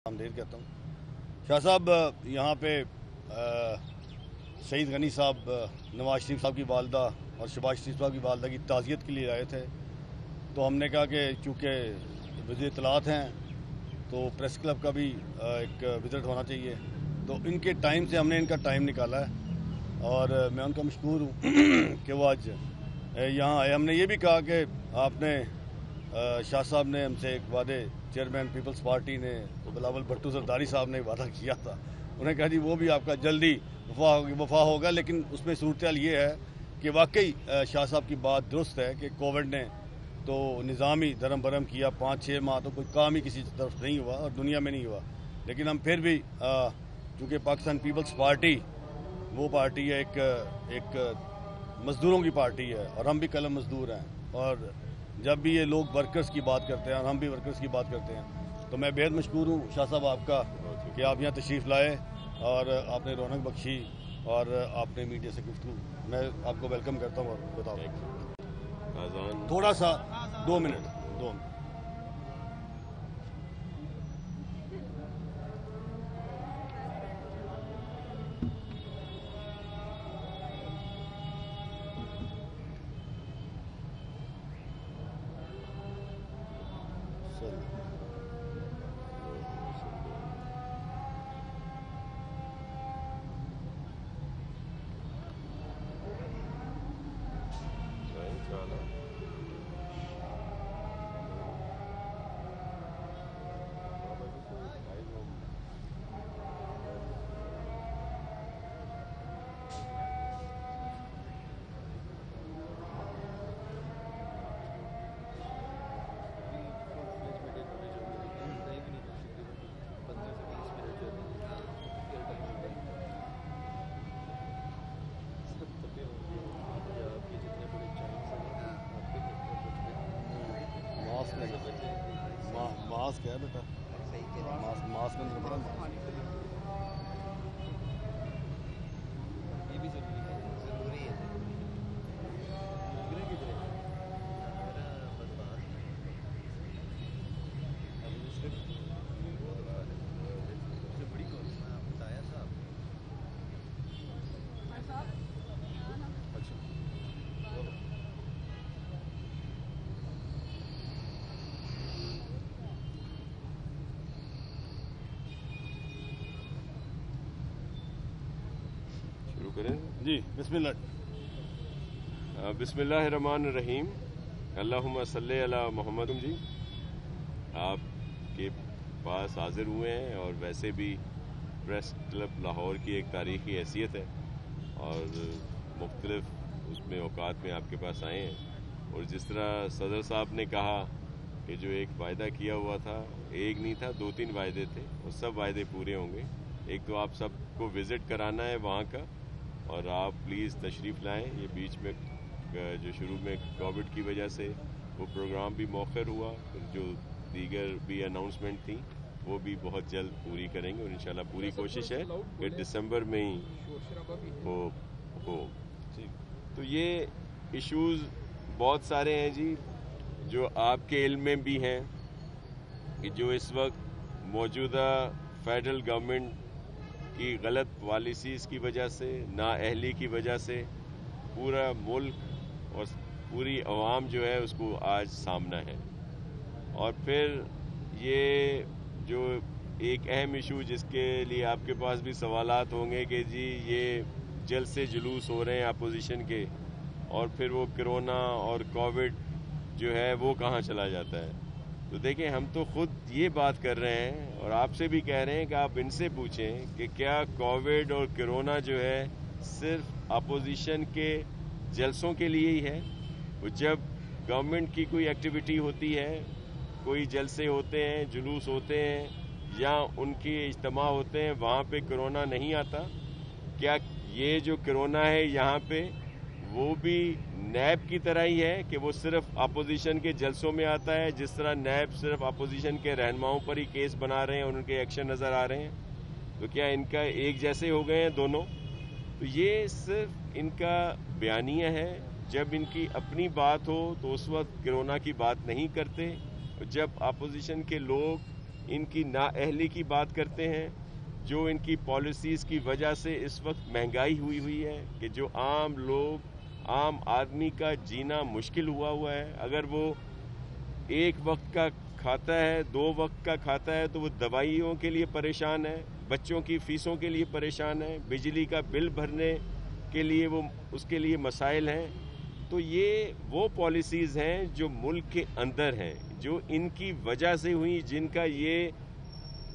आमदेद कहता हूँ। शाह साहब यहाँ पे सईद गनी साहब, नवाज शरीफ साहब की वालदा और शहबाज शरीफ साहब की वालदा की ताज़ियत के लिए आए थे। तो हमने कहा कि चूँकि वज़ीर इत्तलात हैं तो प्रेस क्लब का भी एक विज़िट होना चाहिए। तो इनके टाइम से हमने इनका टाइम निकाला है और मैं उनका मशकूर हूँ कि वो आज यहाँ आए। हमने ये भी कहा कि आपने शाह साहब ने हमसे एक वादे, चेयरमैन पीपल्स पार्टी ने तो बिलावल भट्टू जरदारी साहब ने वादा किया था। उन्हें कहा जी वो भी आपका जल्दी वफा होगा, लेकिन उसमें सूरत ये है कि वाकई शाह साहब की बात दुरुस्त है कि कोविड ने तो निज़ाम ही धर्म भरम किया। 5-6 माह तो कोई काम ही किसी तरफ नहीं हुआ और दुनिया में नहीं हुआ। लेकिन हम फिर भी चूँकि पाकिस्तान पीपल्स पार्टी वो पार्टी है, एक मज़दूरों की पार्टी है और हम भी कलम मज़दूर हैं। और जब भी ये लोग वर्कर्स की बात करते हैं और हम भी वर्कर्स की बात करते हैं तो मैं बेहद मशकूर हूँ शाह साहब आपका कि आप यहाँ तशरीफ़ लाए और आपने रौनक बख्शी और आपने मीडिया से गुफ्तगू। मैं आपको वेलकम करता हूँ और बताओ थोड़ा सा 2 मिनट। मास्क है बेटा, मास्क में अंदर पड़ा ये भी जरूरी है। बताया था करें जी। बिस्मिल्लाहिर्रहमानिर्रहीम। अल्लाहुम्मा सल्ली अला मोहम्मद जी। आपके पास हाजिर हुए हैं और वैसे भी प्रेस क्लब लाहौर की एक तारीख़ी हैसियत है और मुख्तलिफ उसमें औकात में आपके पास आए हैं। और जिस तरह सदर साहब ने कहा कि जो एक वायदा किया हुआ था, एक नहीं था 2-3 वायदे थे, और सब वायदे पूरे होंगे। एक तो आप सबको विज़िट कराना है वहाँ का, और आप प्लीज़ तशरीफ़ लाएं। ये बीच में जो शुरू में कोविड की वजह से वो प्रोग्राम भी मौखर हुआ, फिर जो दीगर भी अनाउंसमेंट थी वो भी बहुत जल्द पूरी करेंगे और इंशाल्लाह पूरी कोशिश है कि दिसंबर में ही हो। तो ये इश्यूज़ बहुत सारे हैं जी, जो आपके इल्म में भी हैं कि जो इस वक्त मौजूदा फेडरल गवर्नमेंट की गलत पॉलिसीज़ की वजह से, नाअहली की वजह से पूरा मुल्क और पूरी अवाम जो है उसको आज सामना है। और फिर ये जो एक अहम इशू जिसके लिए आपके पास भी सवालात होंगे कि जी ये जलसे जुलूस हो रहे हैं अपोजिशन के, और फिर वो कोरोना और कोविड जो है वो कहाँ चला जाता है। तो देखिए, हम तो खुद ये बात कर रहे हैं और आपसे भी कह रहे हैं कि आप इनसे पूछें कि क्या कोविड और कोरोना जो है सिर्फ अपोजिशन के जलसों के लिए ही है। वो जब गवर्नमेंट की कोई एक्टिविटी होती है, कोई जलसे होते हैं, जुलूस होते हैं या उनके इज्तिमा होते हैं, वहाँ पे कोरोना नहीं आता। क्या ये जो कोरोना है यहाँ पे वो भी नैब की तरह ही है कि वो सिर्फ अपोजिशन के जलसों में आता है, जिस तरह नैब सिर्फ अपोजिशन के रहनुमाओं पर ही केस बना रहे हैं और उनके एक्शन नज़र आ रहे हैं। तो क्या इनका एक जैसे हो गए हैं दोनों? तो ये सिर्फ इनका बयानिया है। जब इनकी अपनी बात हो तो उस वक्त कोरोना की बात नहीं करते, और जब अपोजिशन के लोग ان کی نااہلی کی بات کرتے ہیں، جو ان کی پالیسیز کی وجہ سے اس وقت مہنگائی ہوئی ہے کہ جو عام آدمی کا جینا مشکل ہوا ہے. اگر وہ ایک وقت کا کھاتا ہے، 2 وقت کا کھاتا ہے تو وہ دوائیوں کے لیے پریشان ہے، بچوں کی فیسوں کے لیے پریشان ہے، بجلی کا بل بھرنے کے لیے اس کے لیے مسائل ہیں. تو یہ وہ پالیسیز ہیں جو ملک کے اندر ہیں، جو ان کی وجہ سے ہوئی، جن کا یہ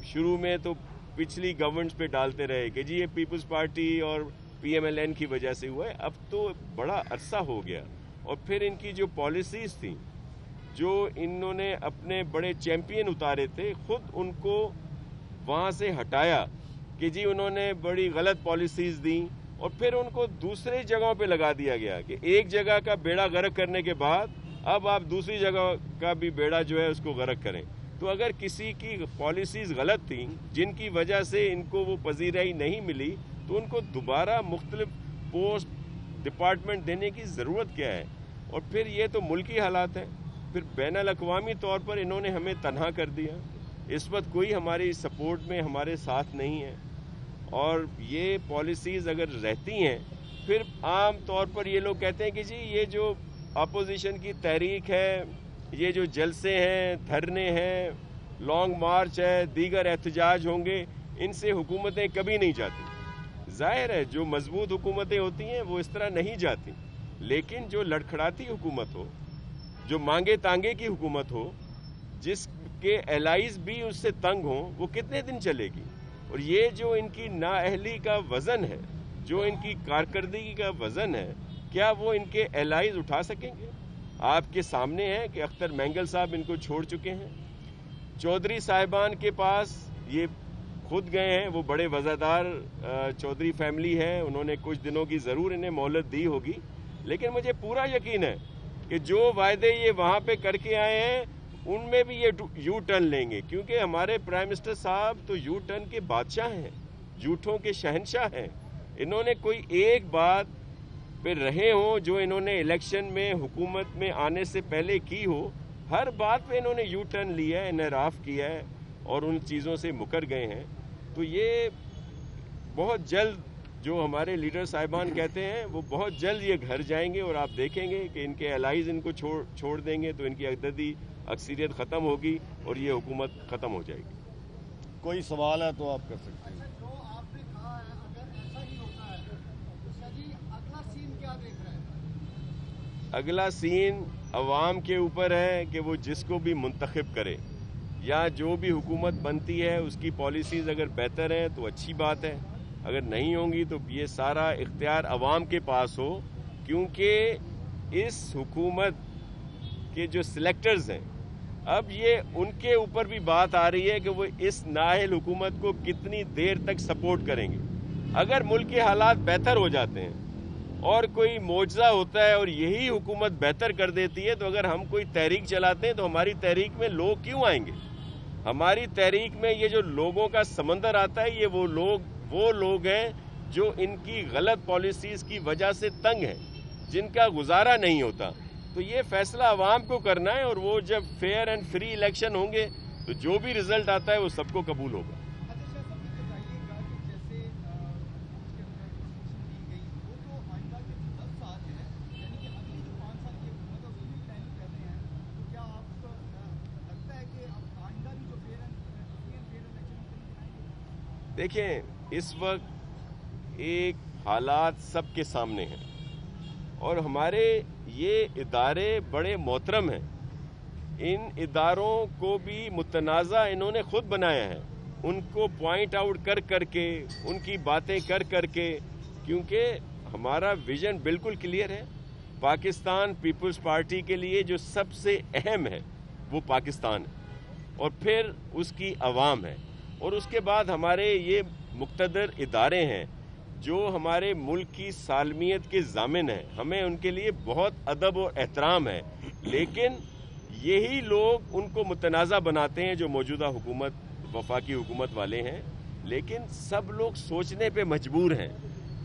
شروع میں تو پچھلی گورنمنٹس پہ ڈالتے رہے کہ جی یہ پیپلز پارٹی اور PMLN کی وجہ سے ہوا ہے. اب تو بڑا عرصہ ہو گیا. اور پھر ان کی جو پالیسیز تھیں، جو انہوں نے اپنے بڑے چیمپئن اتارے تھے، خود ان کو وہاں سے ہٹایا کہ جی انہوں نے بڑی غلط پالیسیز دیں، اور پھر ان کو دوسری جگہوں پہ لگا دیا گیا کہ ایک جگہ کا بیڑا غرق کرنے کے بعد اب آپ دوسری جگہ کا بھی بیڑا جو ہے اس کو غرق کریں. تو اگر کسی کی پالیسیز غلط تھیں جن کی وجہ سے ان کو وہ پذیرائی نہیں ملی، تو ان کو دوبارہ مختلف پوسٹ ڈپارٹمنٹ دینے کی ضرورت کیا ہے؟ اور پھر یہ تو ملکی حالات ہیں، پھر بین الاقوامی طور پر انہوں نے ہمیں تنہا کر دیا. اس وقت کوئی ہماری سپورٹ میں ہمارے ساتھ نہیں ہے. اور یہ پالیسیز اگر رہتی ہیں، پھر عام طور پر یہ لوگ کہتے ہیں کہ جی یہ جو اپوزیشن کی تحریک ہے، یہ جو جلسے ہیں، دھرنے ہیں، لانگ مارچ ہے، دیگر احتجاج ہوں گے، ان سے حکومتیں کبھی نہیں جاتی. ظاہر ہے جو مضبوط حکومتیں ہوتی ہیں وہ اس طرح نہیں جاتی، لیکن جو لڑکھڑاتی حکومت ہو، جو مانگے تانگے کی حکومت ہو، جس کے الائز بھی اس سے تنگ ہوں، وہ کتنے دن چلے گی؟ اور یہ جو ان کی نااہلی کا وزن ہے، جو ان کی کارکردگی کا وزن ہے، کیا وہ ان کے الائز اٹھا سکیں گے؟ آپ کے سامنے ہے کہ اختر مینگل صاحب ان کو چھوڑ چکے ہیں. چودھری صاحبان کے پاس یہ خود گئے ہیں، وہ بڑے وزادار چودھری فیملی ہے، انہوں نے کچھ دنوں کی ضرور انہیں مہلت دی ہوگی، لیکن مجھے پورا یقین ہے کہ جو وعدے یہ وہاں پہ کر کے آئے ہیں ان میں بھی یہ یو ٹرن لیں گے، کیونکہ ہمارے پرائم منسٹر صاحب تو یو ٹرن کے بادشاہ ہیں، جھوٹوں کے شہنشاہ ہیں. انہوں نے کوئی ایک بات پہ رہے ہوں جو انہوں نے الیکشن میں حکومت میں آنے سے پہلے کی ہو، ہر بات پہ انہوں نے یو ٹرن لیا ہے، انحراف کیا ہے اور ان چیزوں سے مکر گئے ہیں. تو یہ بہت جلد جو ہمارے لیڈر صاحبان کہتے ہیں وہ بہت جلد یہ گھر جائیں گے، اور آپ دیکھیں گے کہ ان کے الائز ان کو چھوڑ دیں گے تو ان کی عددی اکثریت ختم ہوگی اور یہ حکومت ختم ہو جائے گی. کوئی سوال ہے تو آپ کر سکتے ہیں. جو آپ نے کہا ہے اگر ایسا ہی ہوتا ہے تو جی اگلا سین کیا دیکھ رہے ہیں؟ اگلا سین عوام کے اوپر ہے کہ وہ جس کو بھی منتخب کرے، یا جو بھی حکومت بنتی ہے اس کی پالیسیز اگر بہتر ہیں تو اچھی بات ہے، اگر نہیں ہوں گی تو یہ سارا اختیار عوام کے پاس ہو. کیونکہ اس حکومت کے جو سلیکٹرز ہیں، اب یہ ان کے اوپر بھی بات آ رہی ہے کہ وہ اس نااہل حکومت کو کتنی دیر تک سپورٹ کریں گے. اگر ملک کے حالات بہتر ہو جاتے ہیں اور کوئی معجزہ ہوتا ہے اور یہی حکومت بہتر کر دیتی ہے، تو اگر ہم کوئی تحریک چلاتے ہیں تو ہماری تحریک میں لوگ کیوں آئیں گے؟ ہماری تحریک میں یہ جو لوگوں کا سمندر آتا ہے، یہ وہ لوگ ہیں جو ان کی غلط پالیسیز کی وجہ سے تنگ ہیں، جن کا گزارا نہیں ہوتا. تو یہ فیصلہ عوام کو کرنا ہے، اور وہ جب فیئر اینڈ فری الیکشن ہوں گے تو جو بھی رزلٹ آتا ہے وہ سب کو قبول ہوگا. دیکھیں اس وقت ایک حالات سب کے سامنے ہیں، اور ہمارے یہ ادارے بڑے محترم ہیں. ان اداروں کو بھی متنازع انہوں نے خود بنایا ہے، ان کو پوائنٹ آؤٹ کر کے، ان کی باتیں کر کے، کیونکہ ہمارا ویژن بالکل کلیئر ہے. پاکستان پیپلز پارٹی کے لیے جو سب سے اہم ہے وہ پاکستان ہے، اور پھر اس کی عوام ہے، اور اس کے بعد ہمارے یہ مقتدر ادارے ہیں جو ہمارے ملک کی سالمیت کے ضامن ہیں. ہمیں ان کے لیے بہت ادب اور احترام ہے، لیکن یہی لوگ ان کو متنازع بناتے ہیں جو موجودہ حکومت، وفاقی حکومت والے ہیں. لیکن سب لوگ سوچنے پہ مجبور ہیں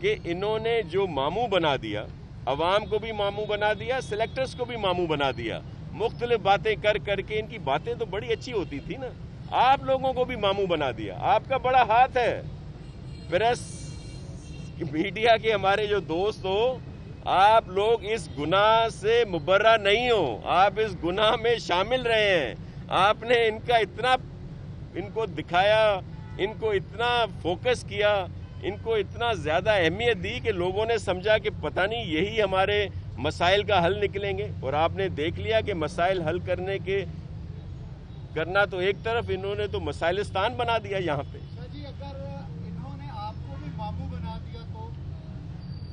کہ انہوں نے جو ماموں بنا دیا، عوام کو بھی ماموں بنا دیا، سلیکٹرز کو بھی ماموں بنا دیا، مختلف باتیں کر کے. ان کی باتیں تو بڑی اچھی ہوتی تھی نا. आप लोगों को भी मामू बना दिया। आपका बड़ा हाथ है। प्रेस मीडिया के हमारे जो दोस्त हो, आप लोग इस गुनाह से मुबर्रा नहीं हो, आप इस गुनाह में शामिल रहे हैं। आपने इनको दिखाया, इनको इतना फोकस किया, इनको इतना ज़्यादा अहमियत दी कि लोगों ने समझा कि पता नहीं यही हमारे मसाइल का हल निकलेंगे। और आपने देख लिया कि मसाइल हल करना तो एक तरफ, इन्होंने तो मसाइलिस्तान बना दिया यहाँ पे। जी, अगर इन्होंने आपको भी मामू बना दिया तो?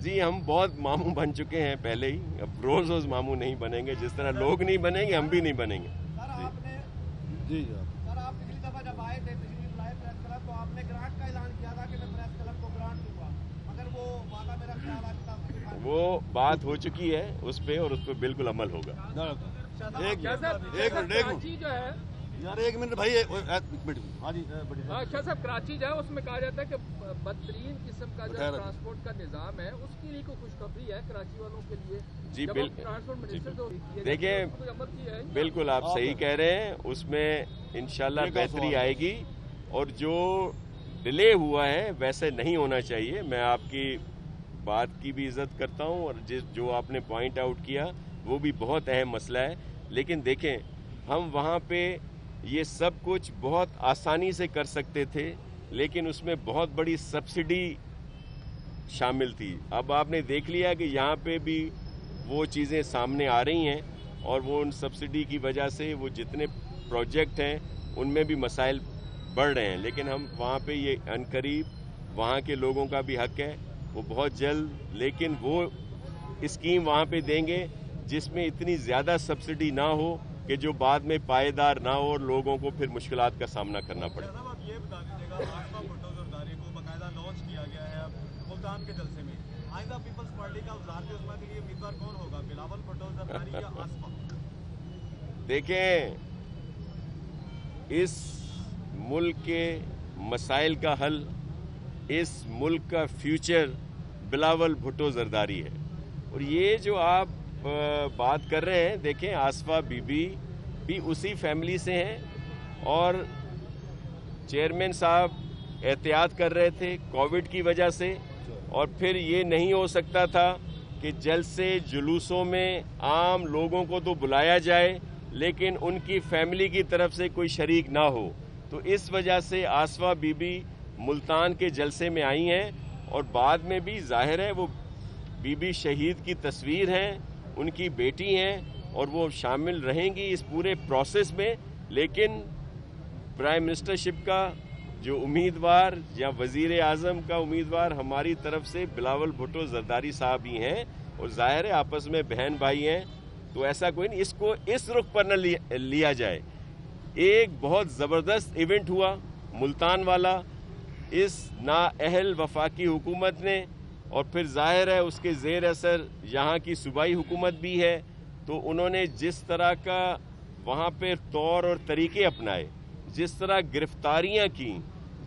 जी, हम बहुत मामू बन चुके हैं पहले ही, अब रोज रोज मामू नहीं बनेंगे। जिस तरह लोग नहीं बनेंगे, हम भी नहीं बनेंगे। सर आपने जी सर आप पिछली दफा जब आए थे, पिछली बुलाए प्रेस क्लब, तो आपने ग्रांट का ऐलान किया था कि मैं प्रेस क्लब को ग्रांट दूंगा, मगर वो वादा मेरा ख्याल आज तक वो बात हो चुकी है उस पर बिल्कुल अमल होगा। एक मिनट जो है यार, एक मिनट भाई, एक मिनट। हाँ जी, शाह साहब, कराची जो है उसमें कहा जाता है कि बदतरीन किस्म का जो ट्रांसपोर्ट का निज़ाम है, उसके लिए कोई खुशखबरी है कराची वालों के लिए? जी, ट्रांसपोर्ट मिनिस्टर देखिए, बिल्कुल आप सही कह रहे हैं, उसमें इंशाल्लाह बेहतरी आएगी। और जो डिले हुआ है वैसे नहीं होना चाहिए। मैं आपकी बात की भी इज्जत करता हूं, और जो आपने पॉइंट आउट किया वो भी बहुत अहम मसला है। लेकिन देखें, हम वहाँ पे ये सब कुछ बहुत आसानी से कर सकते थे, लेकिन उसमें बहुत बड़ी सब्सिडी शामिल थी। अब आपने देख लिया कि यहाँ पे भी वो चीज़ें सामने आ रही हैं, और वो उन सब्सिडी की वजह से वो जितने प्रोजेक्ट हैं उनमें भी मसाइल बढ़ रहे हैं। लेकिन हम वहाँ पे ये अनकरीब, वहाँ के लोगों का भी हक है, वो बहुत जल्द, लेकिन वो स्कीम वहाँ पे देंगे जिसमें इतनी ज़्यादा सब्सिडी ना हो कि जो बाद में पायेदार ना हो और लोगों को फिर मुश्किलात का सामना करना पड़े। आप ये बता दीजिएगा, आसफा भुट्टो ज़रदारी को बाकायदा लॉन्च किया गया है मुल्तान के जलसे में। आइंदा पीपल्स पार्टी का वज़ारत उस्मा के लिए उम्मीदवार कौन होगा, बिलावल भुट्टो ज़रदारी या आसफा? देखें, इस मुल्क के मसाइल का हल, इस मुल्क का फ्यूचर बिलावल भुट्टो ज़रदारी है। और ये जो आप बात कर रहे हैं, देखें, आसफा बीबी भी उसी फैमिली से हैं, और चेयरमैन साहब एहतियात कर रहे थे कोविड की वजह से, और फिर ये नहीं हो सकता था कि जलसे जुलूसों में आम लोगों को तो बुलाया जाए लेकिन उनकी फैमिली की तरफ से कोई शरीक ना हो। तो इस वजह से आसफा बीबी मुल्तान के जलसे में आई हैं, और बाद में भी जाहिर है वो बीबी शहीद की तस्वीर हैं, उनकी बेटी हैं, और वो शामिल रहेंगी इस पूरे प्रोसेस में। लेकिन प्राइम मिनिस्टरशिप का जो उम्मीदवार या वजीर आज़म का उम्मीदवार हमारी तरफ से बिलावल भुट्टो ज़रदारी साहब ही हैं, और जाहिर है आपस में बहन भाई हैं, तो ऐसा कोई नहीं, इसको इस रुख पर न लिया जाए। एक बहुत ज़बरदस्त इवेंट हुआ मुल्तान वाला, इस नाअहल वफाकी हुकूमत ने, और फिर जाहिर है उसके ज़ेर असर यहाँ की सूबाई हुकूमत भी है। तो उन्होंने जिस तरह का वहाँ पे तौर और तरीके अपनाए, जिस तरह गिरफ्तारियाँ की,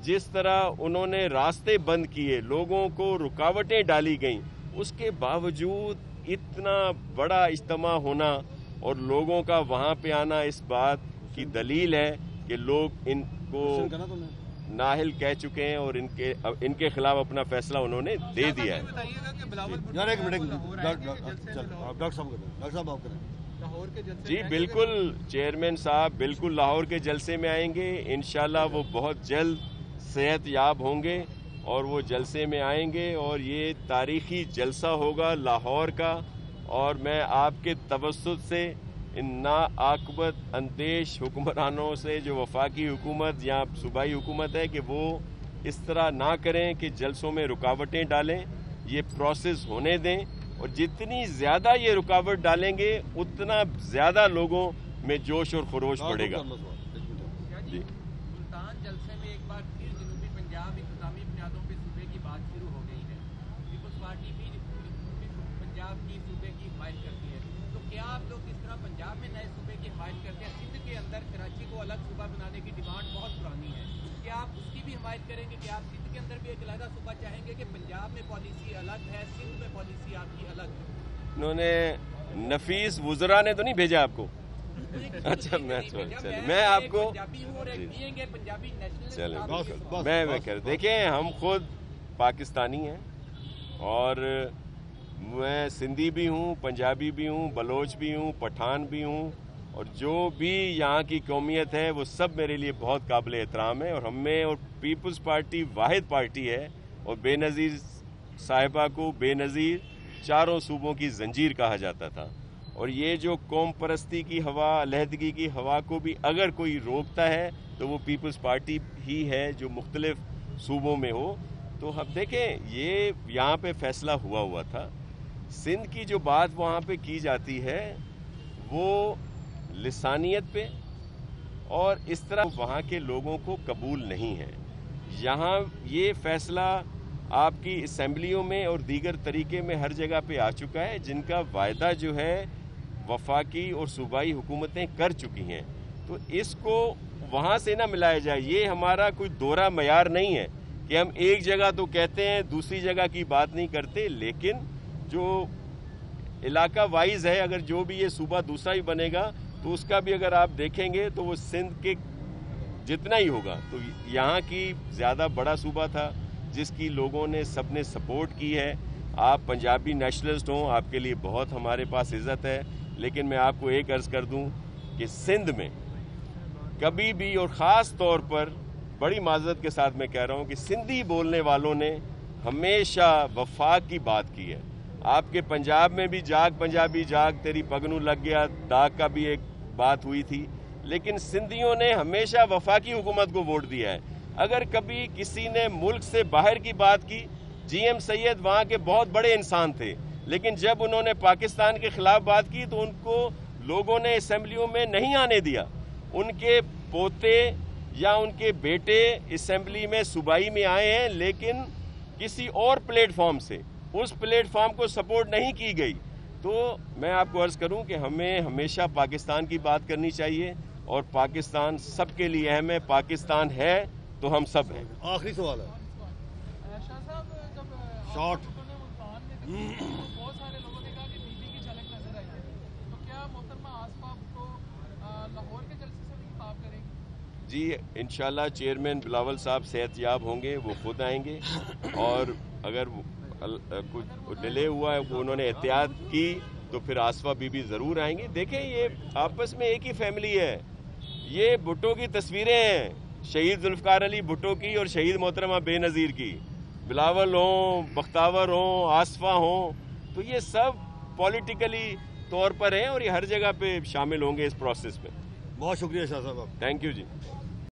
जिस तरह उन्होंने रास्ते बंद किए, लोगों को रुकावटें डाली गईं, उसके बावजूद इतना बड़ा इज्तिमा होना और लोगों का वहाँ पे आना इस बात की दलील है कि लोग इनको नाहिल कह चुके हैं और इनके खिलाफ अपना फैसला उन्होंने दे दिया है। यार एक मिनट, डॉक्टर साहब आप करें। जी बिल्कुल, चेयरमैन साहब बिल्कुल लाहौर के जलसे में आएंगे, इंशाल्लाह वो बहुत जल्द सेहत याब होंगे और वो जलसे में आएंगे, और ये तारीखी जलसा होगा लाहौर का। और मैं आपके तवस्सुत से इन नाआक़िबत अंदेश हुक्मरानों से, जो वफाकी हुकूमत या सूबाई हुकूमत है, कि वो इस तरह ना करें कि जलसों में रुकावटें डालें, ये प्रोसेस होने दें, और जितनी ज़्यादा ये रुकावट डालेंगे उतना ज़्यादा लोगों में जोश और खरोश बढ़ेगा। जी, मुल्तान जलसे में एक बार फिर जनूबी पंजाब इंतजामी बुनियादों पर सूबे की बात शुरू हो गई है। पीपल्स पार्टी भी पंजाब की सूबे की हिमायत करती है, तो क्या आप लोग इस तरह पंजाब में नए सूबे की हिमायत करते हैं? सिंध के अंदर कराची को अलग सूबा बनाने की डिमांड बहुत पुरानी है, क्या आप उसकी भी हिमायत करेंगे कि आप सिंध के अंदर भी एक अलग सूबा चाहेंगे कि पंजाब में पॉलिसी अलग है, सिंध में पॉलिसी आपकी अलग है? उन्होंने नफीस वुज़रा ने तो नहीं भेजा आपको? اچھا میں آپ کو पंजाबी हूँ और एक being a पंजाबी nationalist چلیں आप بس भी हैं। بس میں بس، کر بس۔ دیکھیں ہم خود پاکستانی ہیں اور میں سندھی بھی ہوں، پنجابی بھی ہوں، بلوچ بھی ہوں، پٹھان بھی ہوں، اور جو بھی یہاں کی قومیت ہے وہ سب میرے لیے بہت قابل احترام ہے، اور ہم میں اور پیپلز پارٹی واحد پارٹی ہے، اور بے نظیر صاحبہ کو بے نظیر چاروں صوبوں کی زنجیر کہا جاتا تھا، اور یہ جو قوم پرستی کی ہوا، علیحدگی کی ہوا کو بھی اگر کوئی روکتا ہے تو وہ پیپلز پارٹی ہی ہے جو مختلف صوبوں میں ہو۔ تو اب دیکھیں یہ یہاں پہ فیصلہ ہوا تھا، سندھ کی جو بات وہاں پہ کی جاتی ہے وہ لسانیت پہ اور اس طرح وہاں کے لوگوں کو قبول نہیں ہے۔ یہاں یہ فیصلہ آپ کی اسمبلیوں میں اور دیگر طریقے میں ہر جگہ پہ آ چکا ہے، جن کا وعدہ جو ہے وفاقی اور صوبائی حکومتیں کر چکی ہیں، تو اس کو وہاں سے نہ ملایا جائے۔ یہ ہمارا کوئی دورہ معیار نہیں ہے کہ ہم ایک جگہ تو کہتے ہیں دوسری جگہ کی بات نہیں کرتے، لیکن جو علاقہ وائز ہے، اگر جو بھی یہ صوبہ دوسرا ہی بنے گا تو اس کا بھی اگر آپ دیکھیں گے تو وہ سندھ کے جتنا ہی ہوگا، تو یہاں کی زیادہ بڑا صوبہ تھا جس کی لوگوں نے سب نے سپورٹ کی ہے۔ آپ پنجابی نیشنلسٹ ہوں، آپ کے لیے بہت ہمارے پاس عزت ہے، لیکن میں آپ کو ایک عرض کر دوں کہ سندھ میں کبھی بھی، اور خاص طور پر بڑی معذرت کے ساتھ میں کہہ رہا ہوں کہ سندھی بولنے والوں نے ہمیشہ وفاق کی بات کی ہے۔ آپ کے پنجاب میں بھی جاگ پنجابی جاگ تیری پگنو لگ گیا داغ کا بھی ایک بات ہوئی تھی، لیکن سندھیوں نے ہمیشہ وفاقی حکومت کو ووٹ دیا ہے۔ اگر کبھی کسی نے ملک سے باہر کی بات کی، جی ایم سید وہاں کے بہت بڑے انسان تھے، لیکن جب انہوں نے پاکستان کے خلاف بات کی تو ان کو لوگوں نے اسمبلیوں میں نہیں آنے دیا۔ ان کے پوتے یا ان کے بیٹے اسمبلی میں صوبائی میں آئے ہیں، لیکن کسی اور پلیٹ فارم سے اس پلیٹ فارم کو سپورٹ نہیں کی گئی۔ تو میں آپ کو عرض کروں کہ ہمیں ہمیشہ پاکستان کی بات کرنی چاہیے، اور پاکستان سب کے لیے اہم ہے۔ پاکستان ہے تو ہم سب ہیں۔ آخری سوال ہے شاہ صاحب، جب شارٹ نے ملتان میں تقریر کی تو بہت سارے لوگوں نے کہا کہ بی بی کی جھلک نظر آئی ہے، تو کیا محترمہ آصفہ کو لاہور کے جلسے سے بھی خطاب کریں گے؟ جی انشاءاللہ چیئرمین بلاول صاحب صحت یاب ہوں گے، وہ خود آئیں گے، اور اگر کچھ ڈیلے ہوا ہے وہ انہوں نے احتیاط کی تو پھر آصفہ بی بی ضرور آئیں گے۔ دیکھیں یہ آپس میں ایک ہی فیملی ہے، یہ بھٹو کی تصویریں ہیں، شہید ذوالفقار علی بھٹو کی اور شہید محترمہ بے نظیر کی، بلاول ہوں، بختاور ہوں، آصفہ ہوں، تو یہ سب پولیٹیکلی طور پر ہیں اور یہ ہر جگہ پہ شامل ہوں گے اس پروسیس میں۔ بہت شکریہ شاہ صاحب آپ۔ Thank you G.